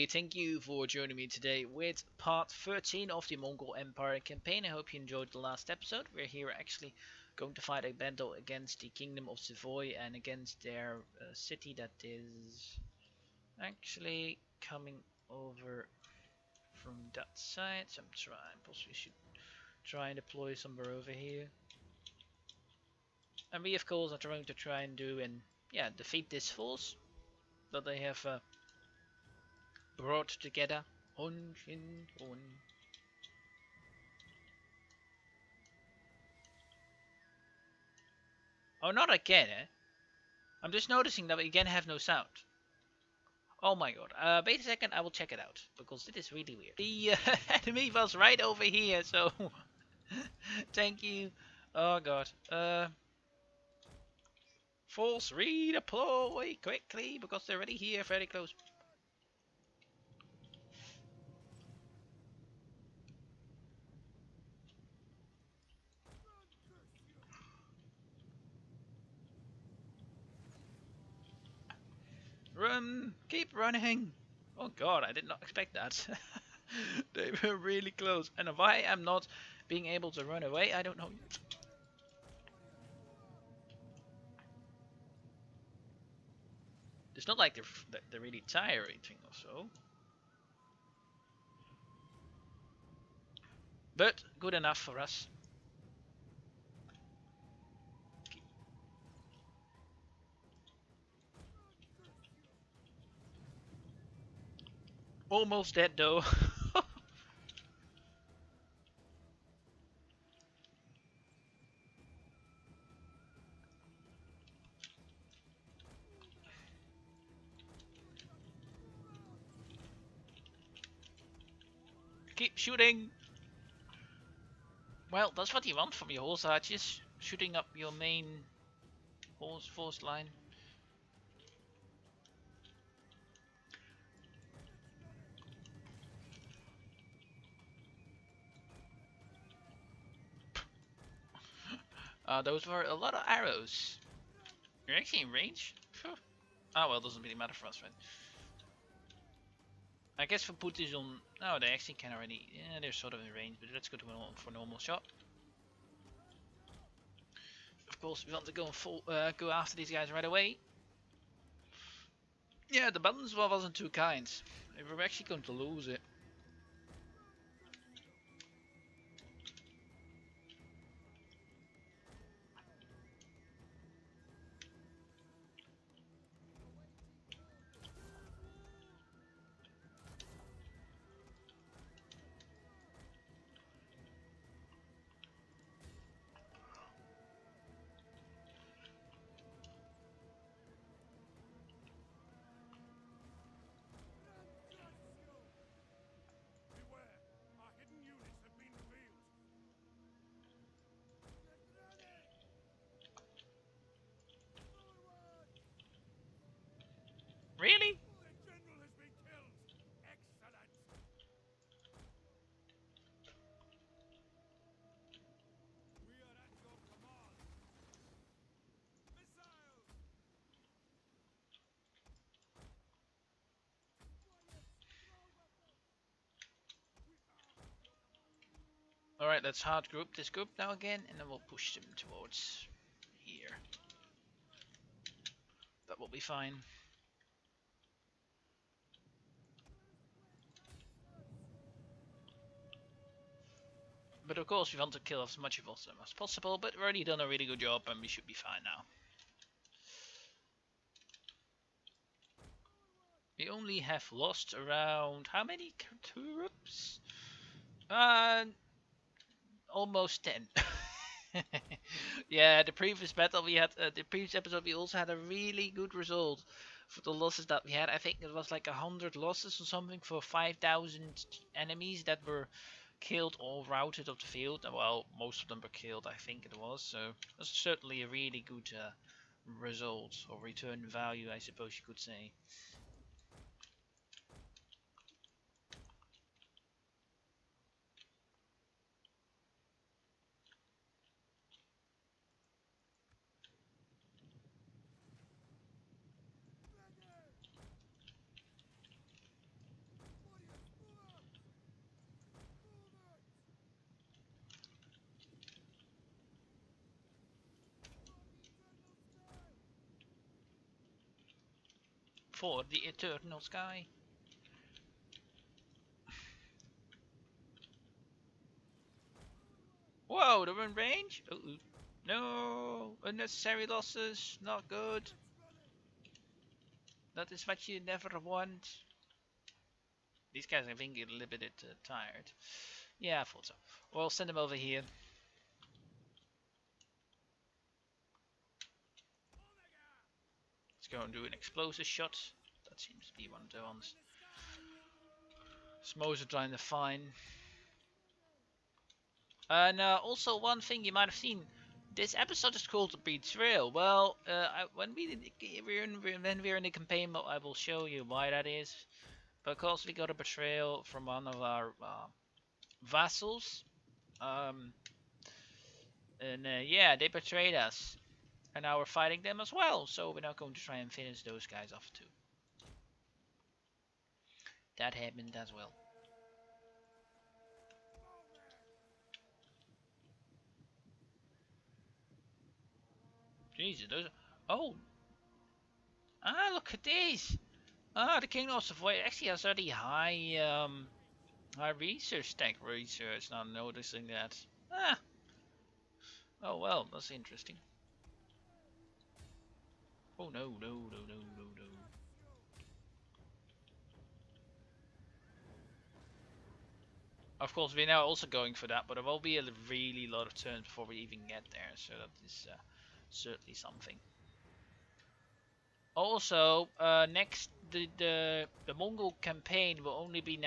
thank you for joining me today with part 13 of the Mongol Empire campaign. I hope you enjoyed the last episode. We're here actually going to fight a battle against the Kingdom of Savoy and against their city that is actually coming over from that side. So I'm trying, possibly should try and deploy somewhere over here. And we of course are trying to do and defeat this force that they have brought together. Hun Shin Hun. Oh, not again, eh? I'm just noticing that we again have no sound. Oh my god. Wait a second, I will check it out, because it is really weird. The enemy was right over here, so... Thank you. Oh god. Force redeploy quickly, because they're already here, very close. Run! Keep running! Oh god, I did not expect that. They were really close. And why I'm not being able to run away, I don't know yet. It's not like they're really tiring or so. But good enough for us. Almost dead though. Keep shooting. Well, that's what you want from your horse archers, shooting up your main horse force line. Those were a lot of arrows. You're actually in range? Phew. Oh well, doesn't really matter for us, right? I guess for put this on... Oh, they actually can already... Yeah, they're sort of in range, but let's go to for normal shot. Of course, we want to go and go after these guys right away. Yeah, the balance wasn't too kind. We were actually going to lose it. Really? Alright, let's hard group this group now again, and then we'll push them towards here. That will be fine. But of course we want to kill as much of them as possible, but we've already done a really good job and we should be fine now. We only have lost around... how many troops? Almost 10. Yeah, the previous battle we had, the previous episode we also had a really good result for the losses that we had. I think it was like 100 losses or something for 5,000 enemies that were killed or routed off the field. Well, most of them were killed, I think it was. So that's certainly a really good result, or return value, I suppose you could say. for the eternal sky. Whoa, they're in range? Uh-oh. No, unnecessary losses, not good. That is what you never want. These guys, I think, get a little bit tired. Yeah, I thought so. Well, send them over here. Let's go and do an explosive shot. That seems to be one of the ones. Smos are trying to find. And also one thing you might have seen. This episode is called Betrayal. Well, when we're in the campaign mode, I will show you why that is. Because we got a betrayal from one of our vassals. Yeah, they betrayed us. And now we're fighting them as well. So we're now going to try and finish those guys off too. That happened as well. Jesus, those. Oh! Ah, look at this! Ah, the Kingdom of Savoy actually has already high research tech research. Not noticing that. Ah! Oh well, that's interesting. Oh no, no, no, no, no, no. Of course, we're now also going for that, but there will be a really lot of turns before we even get there, so that is certainly something. Also, next the Mongol campaign will only be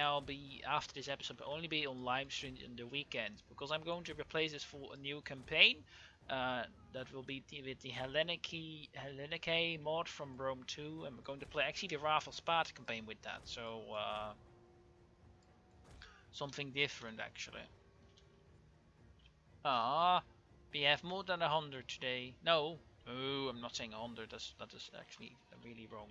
after this episode, will only be on live stream in the weekends, because I'm going to replace this for a new campaign. That will be with the Hellenike mod from Rome 2, and we're going to play actually the Ravel Sparta campaign with that. So something different actually. Ah, we have more than 100 today. No, oh, I'm not saying 100. That is actually really wrong.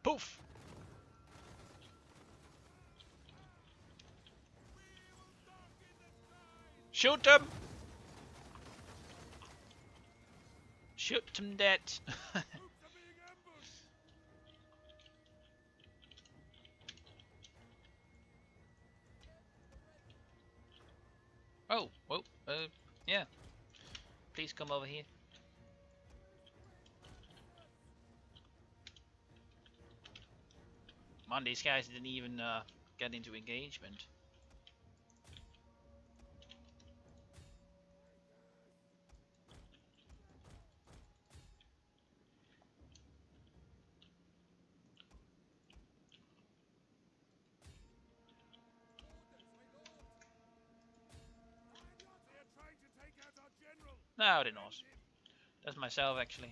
Poof! Shoot them! Shoot them dead! Oh, well, yeah. Please come over here. Man, these guys didn't even get into engagement. No, they're not. That's myself, actually.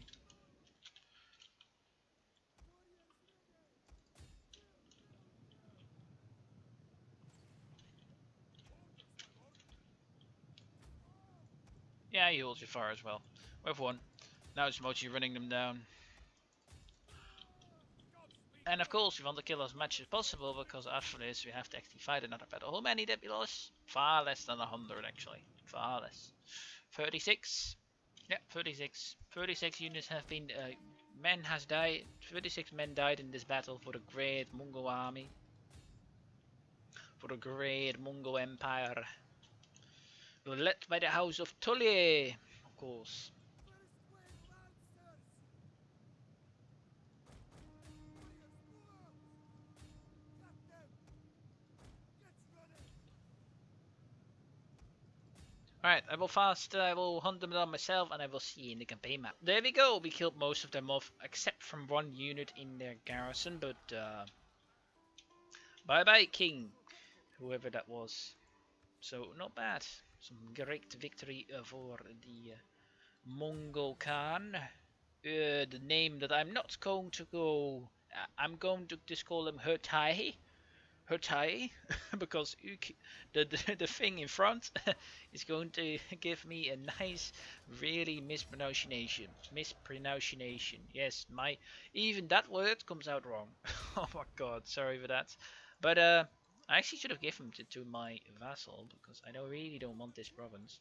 Yeah, he holds your fire as well. We've won. Now it's Mochi running them down. And of course, we want to kill as much as possible, because after this we have to actually fight another battle. How many did we lose? Far less than 100, actually. Far less. 36. Yeah, 36. 36 units have been... men has died. 36 men died in this battle for the great Mongol army. For the great Mongol Empire. Led by the house of Attila, of course. Alright, I will hunt them down myself, and I will see you in the campaign map. There we go, we killed most of them off, except from one unit in their garrison, but bye bye King, whoever that was. So, not bad. Some great victory for the Mongol Khan. the name that I'm not going to go. I'm going to just call him Hertai, because the thing in front is going to give me a nice, really mispronunciation. Yes, my even that word comes out wrong. Oh my god, sorry for that. But I actually should have given it to my vassal because I really don't want this province.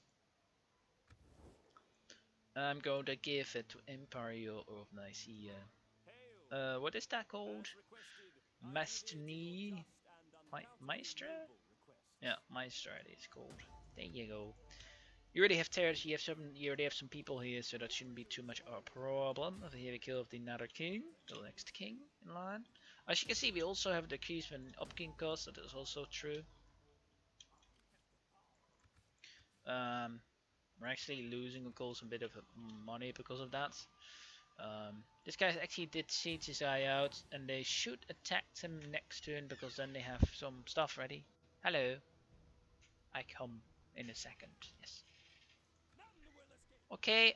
I'm going to give it to Empire of Nicaea. What is that called? Mastini? Maestra? Yeah, Maestra it is called. There you go. You already have terrors, you already have some people here, so that shouldn't be too much of a problem. Over here we kill off the another king, the next king in line. As you can see, we also have the decrease in upkeep cost, that is also true. Um, we're actually losing, of course, a bit of money because of that. This guy actually did siege his eye out, and they should attack him next turn because then they have some stuff ready. Hello, I come in a second. Yes. Okay.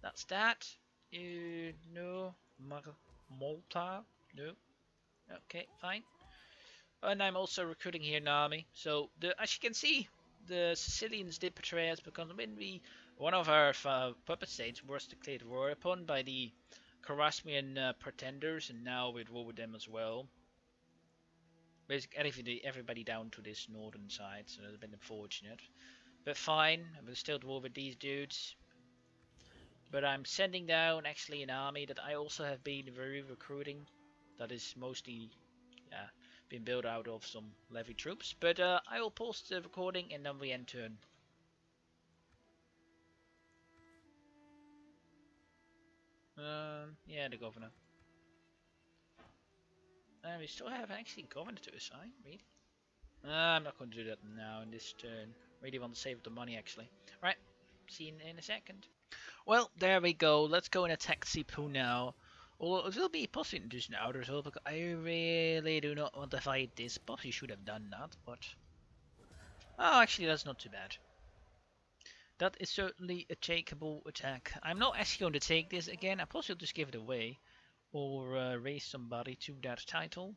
That's that. No, Malta. No. Okay, fine. And I'm also recruiting here in army. So as you can see, the Sicilians did betray us because when one of our puppet states was declared war upon by the Karasmian pretenders, and now we'd war with them as well. Basically, everybody down to this northern side, so that's a bit unfortunate. But fine, we'll still war with these dudes. But I'm sending down actually an army that I also have been very recruiting. That is mostly, yeah, been built out of some levy troops. But I will pause the recording and then we end turn. Yeah, the governor. And we still have actually governor to assign, really. I'm not going to do that now in this turn. Really want to save the money actually. Right, see you in a second. Well, there we go. Let's go and attack Sipu now. Although it will be possible to do an outer as well, because I really do not want to fight this. Possibly should have done that, but... Oh, actually that's not too bad. That is certainly a takeable attack. I'm not actually going to take this again. I possibly just give it away. Or raise somebody to that title.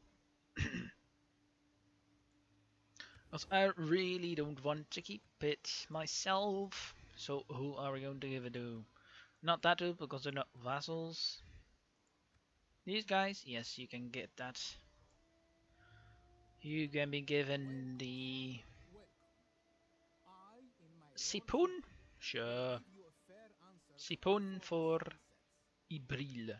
Because I really don't want to keep it myself. So who are we going to give it to? Not that dude, because they're not vassals. These guys, yes, you can get that. You can be given the Sipun? Sure. Sipun for Ibril.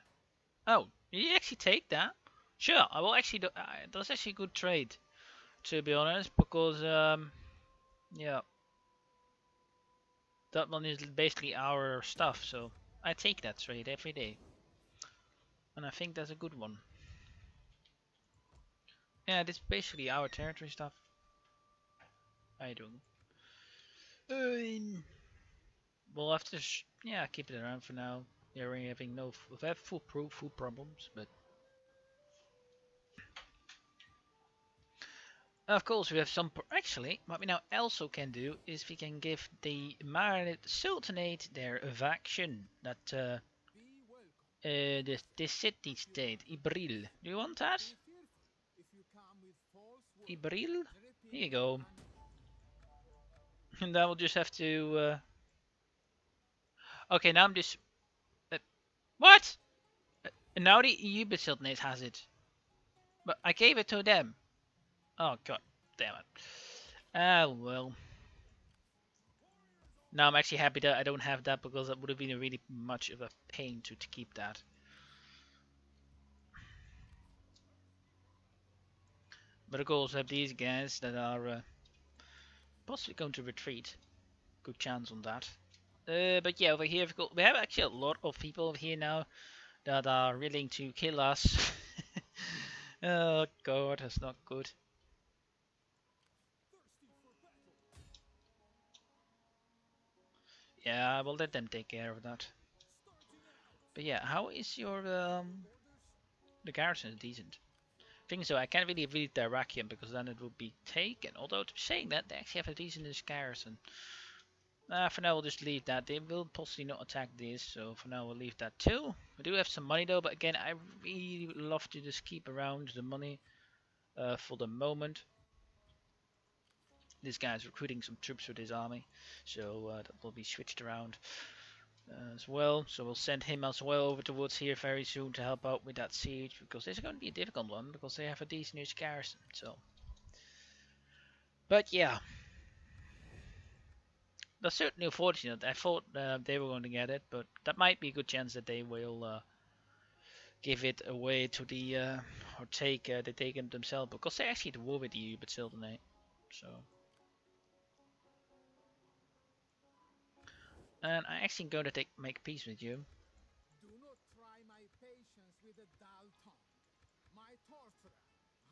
Oh, you actually take that? Sure, I will actually do. That's actually a good trade, to be honest, because yeah, that one is basically our stuff, so I take that trade every day, and I think that's a good one. Yeah, this is basically our territory stuff. I do. We'll have to, yeah, keep it around for now. Yeah, we're having we have full problems, but of course we have some. Actually, what we now also can do is we can give the Marinid Sultanate their faction that this city state Ibril. Do you want that? Ibril? Here you go. And I will just have to. Okay, now I'm just. What? Now the EU Sultanate has it, but I gave it to them. Oh god, damn it. Ah well. Now I'm actually happy that I don't have that because that would have been a really much of a pain to keep that. But of course I have these guys that are possibly going to retreat. Good chance on that. But yeah, over here we have actually a lot of people over here now that are willing to kill us. Oh god, that's not good. Yeah, I will let them take care of that. But yeah, how is your the garrison is decent. I think so. I can't really direct him because then it would be taken. Although saying that they actually have a decent garrison. For now, we'll just leave that. They will possibly not attack this, so for now, we'll leave that too. We do have some money though, but again, I really would love to just keep around the money for the moment. This guy is recruiting some troops for his army, so that will be switched around as well. So we'll send him as well over towards here very soon to help out with that siege, because this is going to be a difficult one because they have a decent garrison. So, but yeah, that's certainly unfortunate. I thought they were going to get it, but that might be a good chance that they will give it away to the or they take it themselves, because they actually at war with the EU, but still don't. So, and I actually going to make peace with you. Do not try my patience with a dull tongue. My torturer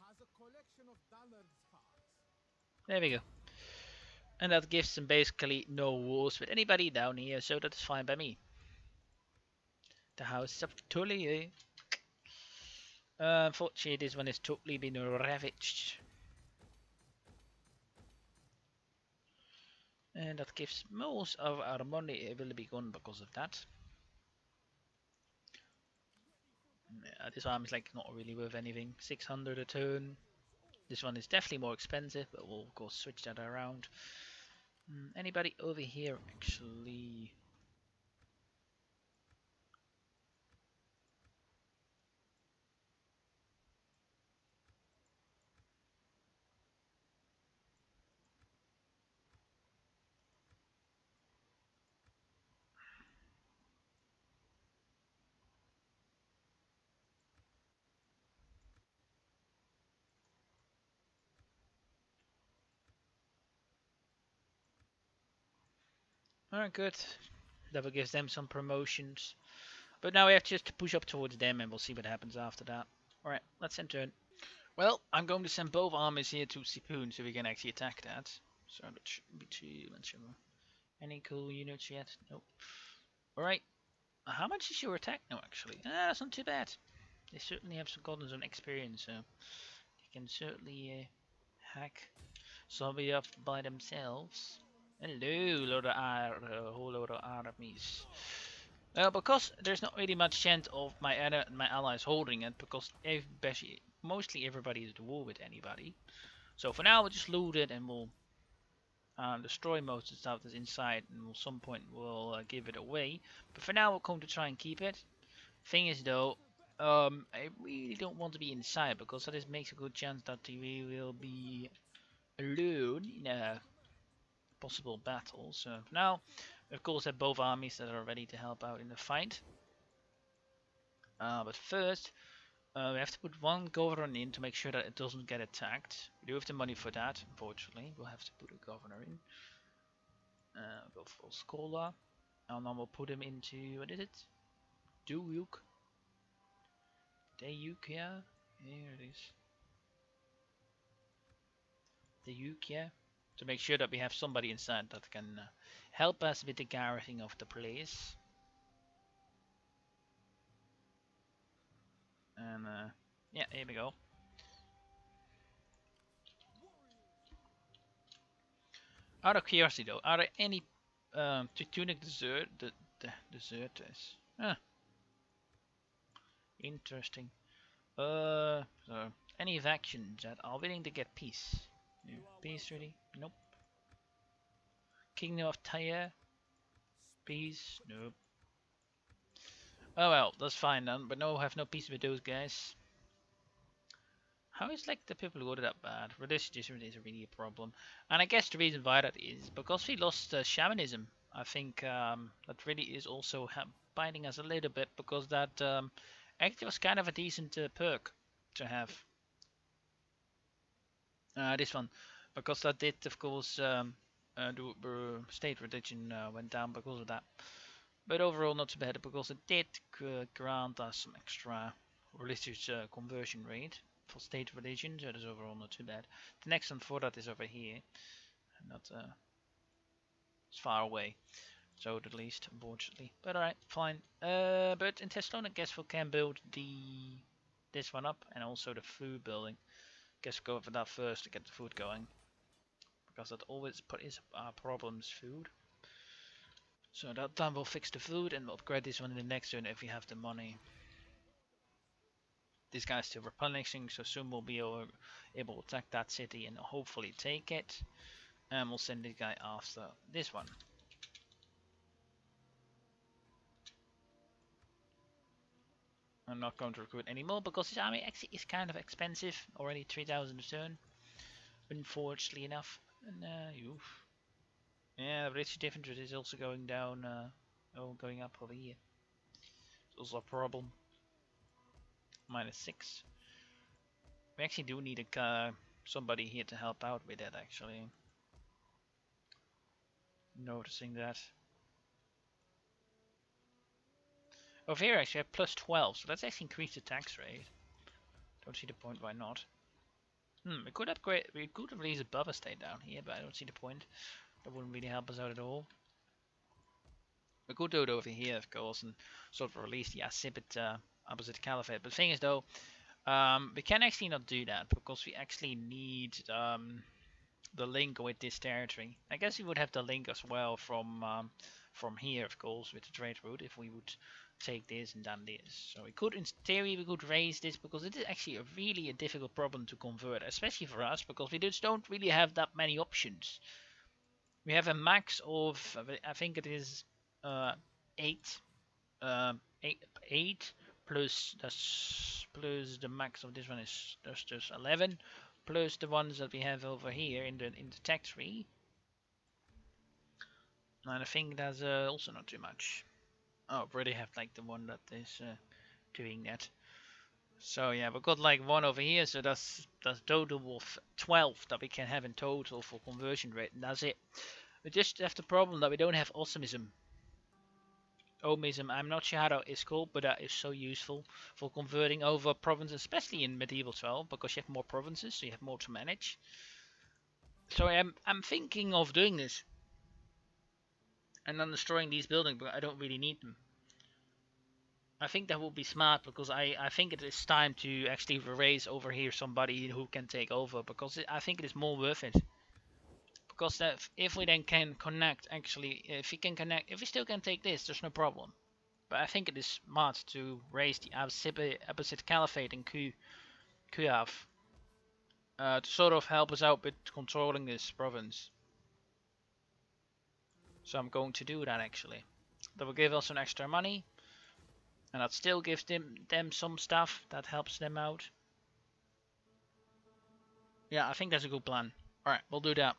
has a collection of dullard parts. There we go. And that gives them basically no wars with anybody down here, so that is fine by me. The house of Tully. Unfortunately, this one has totally been ravaged. And that gives most of our money will be gone because of that. Yeah, this arm is like not really worth anything. 600 a turn. This one is definitely more expensive, but we'll of course switch that around. Anybody over here actually? Alright, good. That will give them some promotions. But now we have just to push up towards them, and we'll see what happens after that. Alright, let's enter in. Well, I'm going to send both armies here to Sipoon so we can actually attack that. So that shouldn't be too much of a... Any cool units yet? Nope. Alright. How much is your attack now, actually? That's not too bad. They certainly have some gotten some experience, so they can certainly hack somebody up by themselves. Hello, a whole load of armies. Because there's not really much chance of my allies holding it, because mostly everybody is at war with anybody. So for now, we'll just loot it and we'll destroy most of the stuff that's inside, and at some point we'll give it away. But for now, we're going to try and keep it. Thing is though, I really don't want to be inside, because that makes a good chance that we will be alone in a possible battle. So for now, of course, have both armies that are ready to help out in the fight. But first, we have to put one governor in to make sure that it doesn't get attacked. We do have the money for that, unfortunately. We'll have to put a governor in. Go for Scholar. And then we'll put him into, what is it? Duke. Duke, yeah. Here it is. The Duke, yeah. To make sure that we have somebody inside that can help us with the garrisoning of the place. And yeah, here we go. Out of curiosity though, are there any Teutonic deserters? Interesting. So any factions that are willing to get peace? Yeah. Peace ready? Nope. Kingdom of Tyre? Peace? Nope. Oh well, that's fine then, but no, have no peace with those guys. How is like the people who got it that bad? Religion is really a problem, and I guess the reason why that is because we lost shamanism. I think that really is also biting us a little bit, because that actually was kind of a decent perk to have. This one, because that did, of course, the state religion went down because of that. But overall, not so bad, because it did grant us some extra religious conversion rate for state religion, so that is overall not too bad. The next one for that is over here, not it's far away, so at least, unfortunately. But alright, fine. But in Thessaloniki, I guess we can build this one up, and also the food building. Guess we'll go for that first to get the food going, because that always is problems food. So that time we'll fix the food and we'll upgrade this one in the next turn if we have the money. This guy's still replenishing, so soon we'll be able to attack that city and hopefully take it. And we'll send this guy after this one. I'm not going to recruit anymore because this army actually is kind of expensive. Already 3,000 a turn, unfortunately enough. And yeah, British defense is also going down. Going up over here. It's also a problem. -6. We actually do need somebody here to help out with that. Actually, noticing that. Over here, actually, I have +12, so let's actually increase the tax rate. Don't see the point why not. We could upgrade. We could release a buffer state down here, but I don't see the point. That wouldn't really help us out at all. We could do it over here, of course, and sort of release the opposite caliphate. But the thing is, though, we can actually not do that because we actually need the link with this territory. I guess we would have the link as well from here, of course, with the trade route if we would take this and done this. So we could, in theory, we could raise this because it is actually a difficult problem to convert, especially for us because we just don't really have that many options. We have a max of, I think it is 8, 8 plus plus the max of this one is just 11 plus the ones that we have over here in the tech tree. And I think that's also not too much. Oh, I already have like the one that is doing that. So yeah, we've got like one over here, so that's total of 12 that we can have in total for conversion rate, and that's it. We just have the problem that we don't have awesomism. Omism, I'm not sure how that is called, but that is so useful for converting over provinces, especially in Medieval 12, because you have more provinces, so you have more to manage. So I'm thinking of doing this. And then destroying these buildings, but I don't really need them. I think that would be smart, because I think it is time to actually raise over here somebody who can take over, because I think it is more worth it. Because if we then can connect, actually, if we still can take this, there's no problem. But I think it is smart to raise the Abbasid Caliphate in Kuyav to sort of help us out with controlling this province. So I'm going to do that actually. That will give us some extra money, and that still gives them some stuff that helps them out. Yeah, I think that's a good plan. Alright, we'll do that.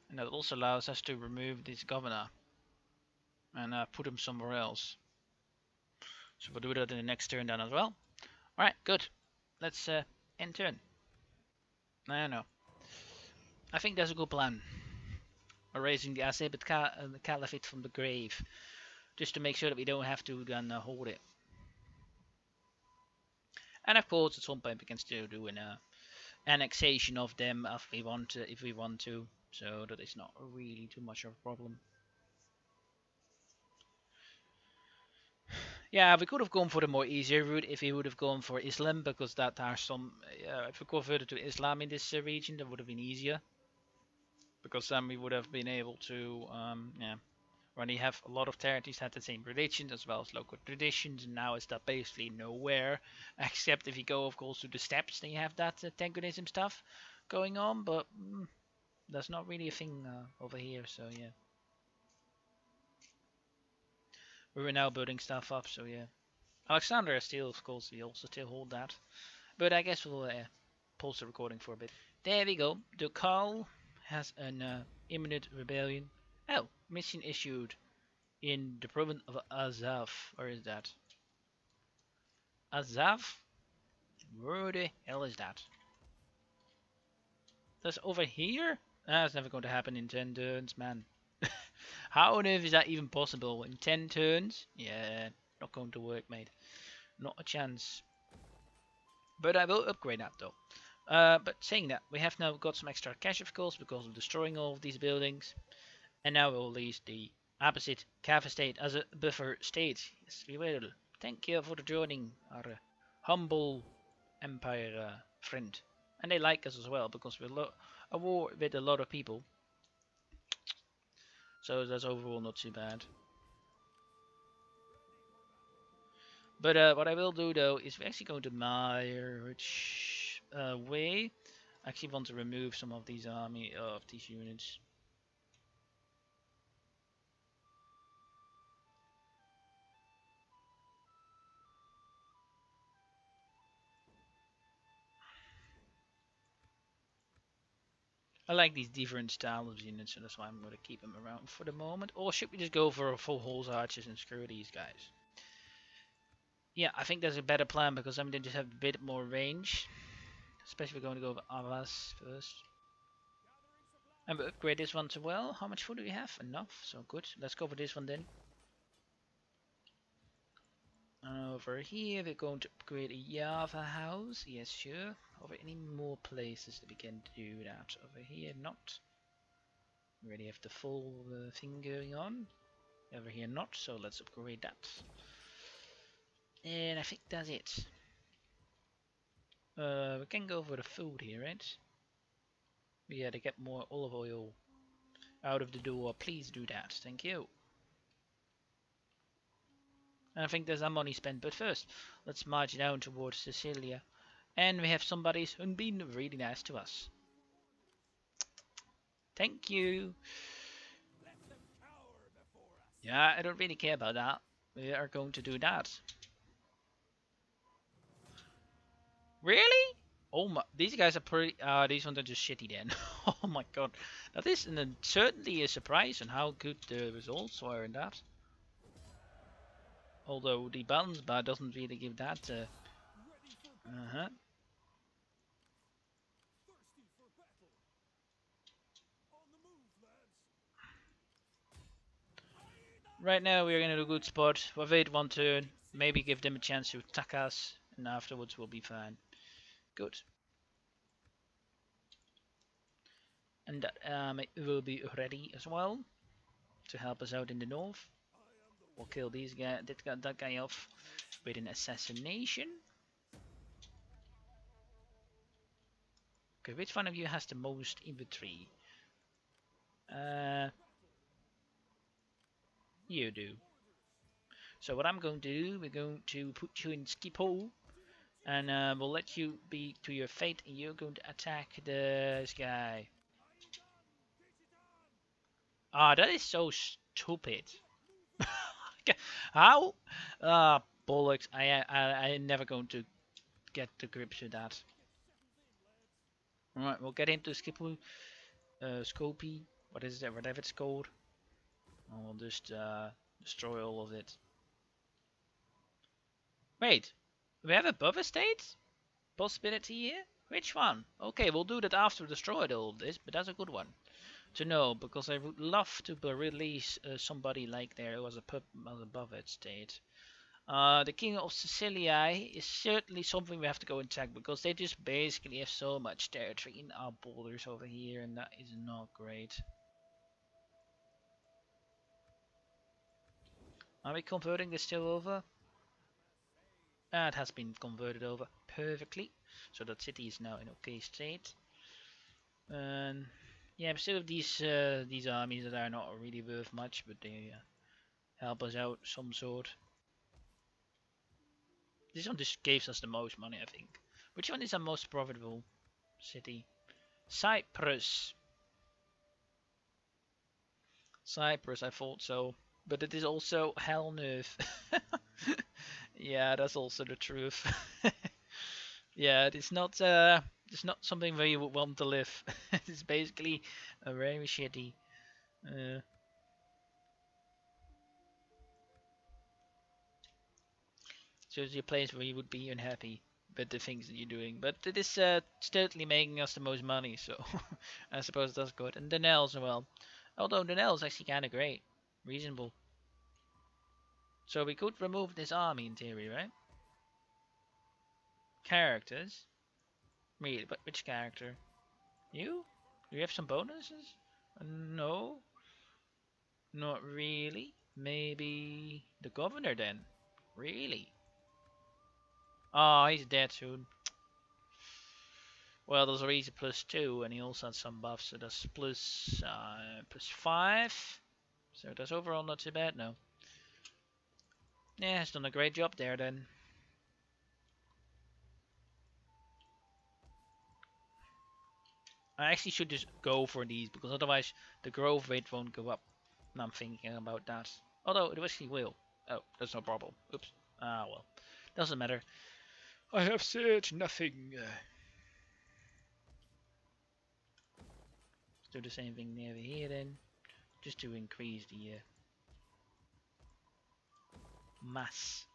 And that also allows us to remove this governor and put him somewhere else. So we'll do that in the next turn then as well. Alright, good. Let's end turn. I don't know. I think that's a good plan. Erasing the Aserbid Caliphate from the grave. Just to make sure that we don't have to then hold it. And of course, at some point we can still do an annexation of them if we want to. So that is not really too much of a problem. Yeah, we could have gone for the more easier route if we would have gone for Islam, because that has some. If we converted to Islam in this region, that would have been easier. Because then we would have been able to, when you have a lot of territories had the same religion as well as local traditions, and now it's that basically nowhere, except if you go, of course, to the steppes, then you have that antagonism stuff going on, but that's not really a thing over here, so yeah. We were now building stuff up, so yeah. Alexandria still, of course, we also still hold that. But I guess we'll pause the recording for a bit. There we go. The Khal has an imminent rebellion. Oh, mission issued in the province of Azav. Where is that? Azav? Where the hell is that? That's over here? That's never going to happen in 10 turns, man. How on earth is that even possible? In 10 turns? Yeah, not going to work, mate. Not a chance. But I will upgrade that, though. But saying that, we have now got some extra cash, of course, because of destroying all of these buildings. And now we'll release the opposite Kava state as a buffer state. Yes, we will. Thank you for joining our humble empire friend. And they like us as well, because we're a war with a lot of people. So that's overall not too bad. But what I will do though is we're actually going to merge way. I actually want to remove some of these units. I like these different styles of units, so that's why I'm going to keep them around for the moment. Or should we just go for a full horse archers and screw these guys? Yeah, I think that's a better plan because I'm going to just have a bit more range. Especially if we're going to go with Avas first. And we'll upgrade this one as well. How much food do we have? Enough, so good. Let's go for this one then. Over here we're going to upgrade a Java house. Yes, sure. Over any more places that we can do that? Over here, not. We already have the full thing going on. Over here, not. So let's upgrade that. And I think that's it. We can go for the food here, right? Yeah, to get more olive oil out of the door. Please do that. Thank you. And I think there's our money spent. But first, let's march down towards Sicilia. And we have somebody who's been really nice to us. Thank you. Yeah, I don't really care about that. We are going to do that. Really? Oh my, these guys are pretty, these ones are just shitty then. Oh my god. That is certainly a surprise on how good the results were in that. Although the balance bar doesn't really give that, uh-huh. Right now we're in a good spot. We'll wait one turn, maybe give them a chance to attack us, and afterwards we'll be fine. Good. And that will be ready as well to help us out in the north. We'll kill that guy off with an assassination. Okay, which one of you has the most infantry? You do. So what I'm going to do, we're going to put you in Skipo, and we'll let you be to your fate, and you're going to attack this guy. Ah, that is so stupid. How? Ah, bollocks! I'm never going to get to grips with that. Alright, we'll get into Skipo, Scopy, what is that? Whatever it's called. And we'll just destroy all of it. Wait, we have a buffer state possibility here? Which one? Okay, we'll do that after we destroyed all of this, but that's a good one to know, because I would love to release somebody like there who has a buffer state. The King of Sicilia is certainly something we have to go and check, because they just basically have so much territory in our borders over here, and that is not great. Are we converting this still over? It has been converted over perfectly, so that city is now in okay state. And yeah, we still have these armies that are not really worth much, but they help us out some sort. This one just gives us the most money, I think. Which one is our most profitable city? Cyprus. Cyprus, I thought so. But it is also hell north. Yeah, that's also the truth. Yeah, it's not something where you would want to live. It's basically a very shitty. Uh, so it's a place where you would be unhappy with the things that you're doing. But it is certainly making us the most money, so I suppose that's good. And Danelle as well. Although Danelle is actually kind of great, reasonable. So we could remove this army in theory, right? Characters. Really, but which character? You? Do you have some bonuses? No, not really. Maybe the governor then. Really? Oh, he's dead soon. Well, there's already +2, and he also had some buffs, so that's plus 5. So that's overall not too bad, no. Yeah, it's done a great job there then. I actually should just go for these because otherwise the growth rate won't go up. And I'm thinking about that. Although it actually will. Oh, that's no problem. Oops. Ah, well. Doesn't matter. I have said nothing. Let's do the same thing over here then. Just to increase the mass.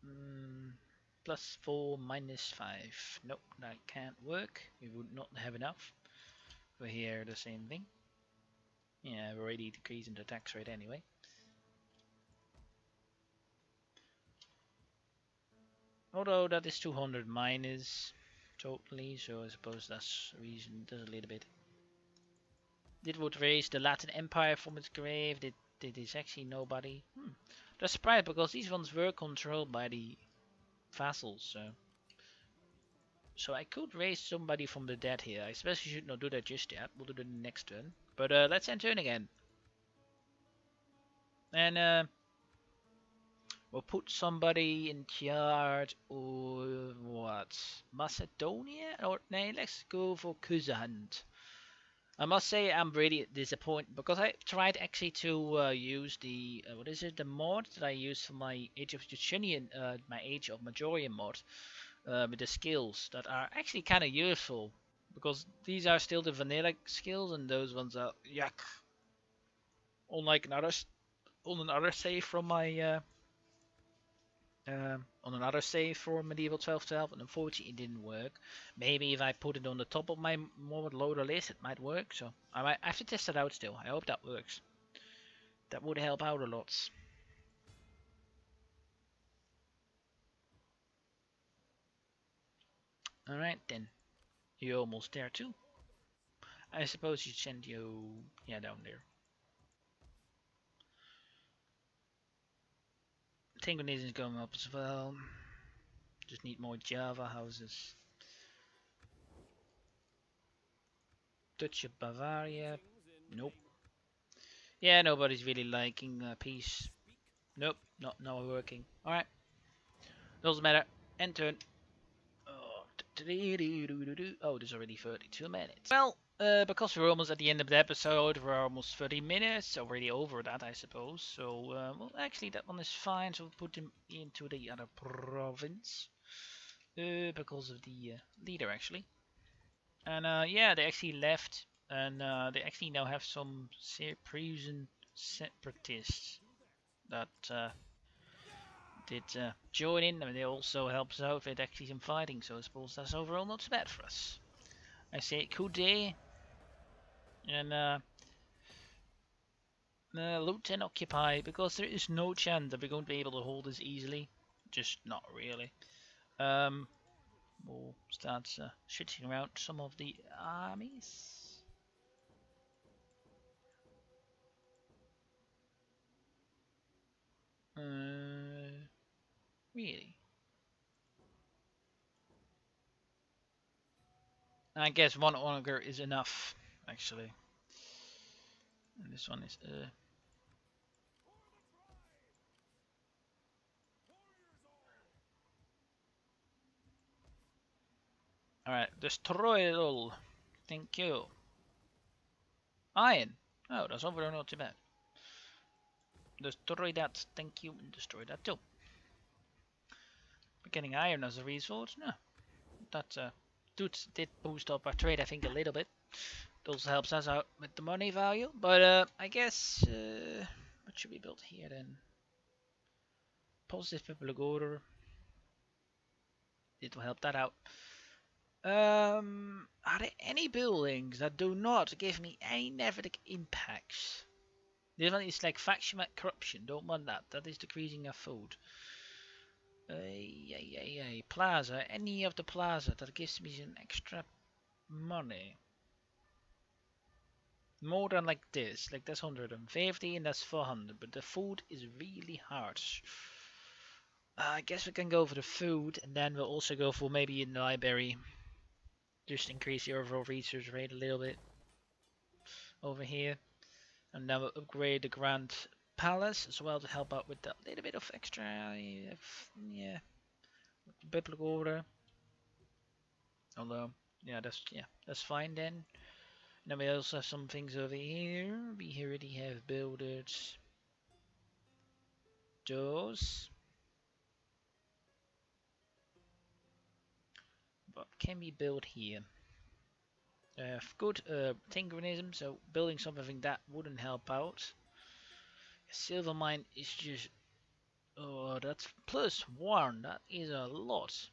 Mm, +4, -5. Nope, that can't work. We would not have enough. Over here, the same thing. Yeah, we're already decreasing the tax rate anyway. Although that is 200 minus totally, so I suppose that's the reason it does a little bit. It would raise the Latin Empire from its grave. Did is actually nobody. That's surprised because these ones were controlled by the vassals, so I could raise somebody from the dead here. I especially should not do that just yet. We'll do it in the next turn. But let's end turn again. And we'll put somebody in charge of what? Macedonia? Or no, let's go for Kuzand. I must say I'm really disappointed because I tried actually to use the what is it? The mod that I use for my Age of Justinian, my Age of Majorian mod, with the skills that are actually kind of useful because these are still the vanilla skills and those ones are yuck. Unlike another save from my on another save for Medieval 1212, and unfortunately it didn't work. Maybe if I put it on the top of my mod loader list, it might work. So I might have to test it out still. I hope that works. That would help out a lot. Alright then. You're almost there too. I suppose you send you down there. Tingonism is going up as well. Just need more Java houses. Dutch of Bavaria. Nope. Yeah, nobody's really liking peace. Nope, not working. Alright. Doesn't matter. End turn. Oh, there's already 32 minutes. Well, because we're almost at the end of the episode, we're almost 30 minutes, already over that, I suppose. So, well, actually, that one is fine. So we'll put him into the other province because of the leader, actually. And yeah, they actually left, and they actually now have some Cyprian separatists that did join in. I mean, they also helps out with actually some fighting, so I suppose that's overall not so bad for us. I say coup day and loot and occupy because there is no chance that we're going to be able to hold this easily. Just not really. We'll start shitting around some of the armies. Really? I guess one auger is enough, actually. And this one is Alright, destroy it all. Thank you. Iron. Oh, that's overall not too bad. Destroy that. Thank you. And destroy that too. We're getting iron as a resource. No. That did boost up our trade, I think, a little bit. It also helps us out with the money value. But I guess what should we build here then? Positive public order. It will help that out. Are there any buildings that do not give me any negative impacts? This one is like faction corruption. Don't want that. That is decreasing our food. Plaza. Any of the plaza that gives me some extra money. More than like this. Like that's 150 and that's 400. But the food is really harsh. I guess we can go for the food and then we'll also go for maybe a library. Just increase the overall research rate a little bit over here. And then we'll upgrade the Grand Palace as well to help out with that little bit of extra, yeah, biblical order. Although, that's fine then. Then we also have some things over here. We already have builded those. What can we build here? Good Tinkerism, so building something that wouldn't help out. Silver mine is just, oh, that's +1. That is a lot.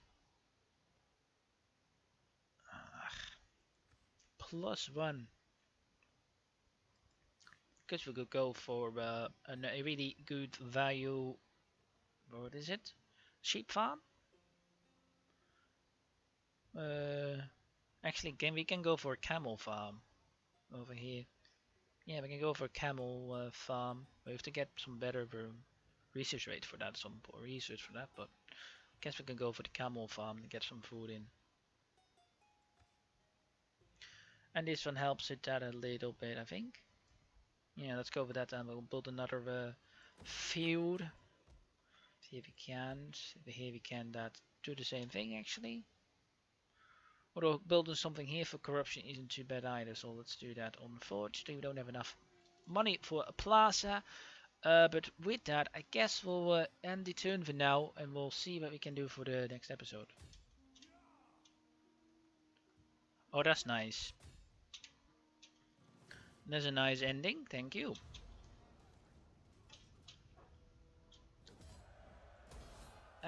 +1. Guess we could go for a really good value. What is it? Sheep farm? Uh, Actually, we can go for a camel farm over here. Yeah, we can go for a camel farm. We have to get some better research rate for that, some research for that, but I guess we can go for the camel farm to get some food in. And this one helps it out a little bit, I think. Yeah, let's go with that and we'll build another field. See if we can. Here we can do the same thing actually. Although building something here for corruption isn't too bad either, so let's do that. Unfortunately, we don't have enough money for a plaza. But with that, I guess we'll end the turn for now, and we'll see what we can do for the next episode. Oh, that's nice. That's a nice ending. Thank you.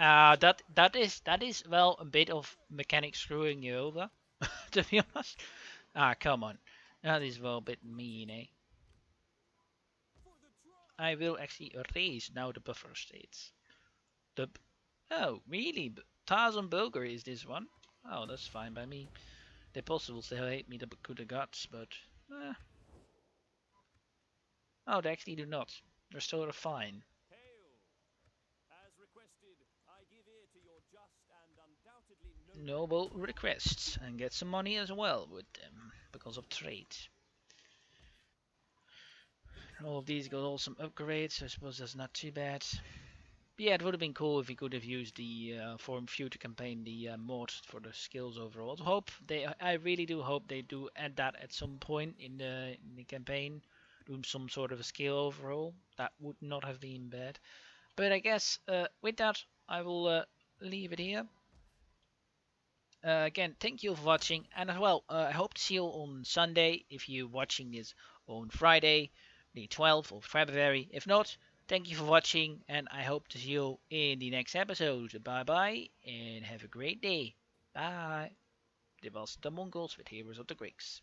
That is well a bit of mechanic screwing you over, to be honest. Come on, that is well a bit mean, eh? I will actually erase now the buffer states. The Oh, really? Tarzan Bulgar is this one? Oh, that's fine by me. They possible still hate me the good guts, but oh, they actually do not. They're still fine. Noble requests and get some money as well with them because of trade. All of these got awesome upgrades, so I suppose that's not too bad. But yeah, it would have been cool if we could have used the for future campaign the mod for the skills overall. I really do hope they do add that at some point in the campaign, do some sort of a skill overall. That would not have been bad. But I guess with that, I will leave it here. Again, thank you for watching, and as well, I hope to see you on Sunday if you're watching this on Friday, the 12th of February. If not, thank you for watching, and I hope to see you in the next episode. Bye bye, and have a great day. Bye. Dit was de Mongols with Heroes of the Greeks.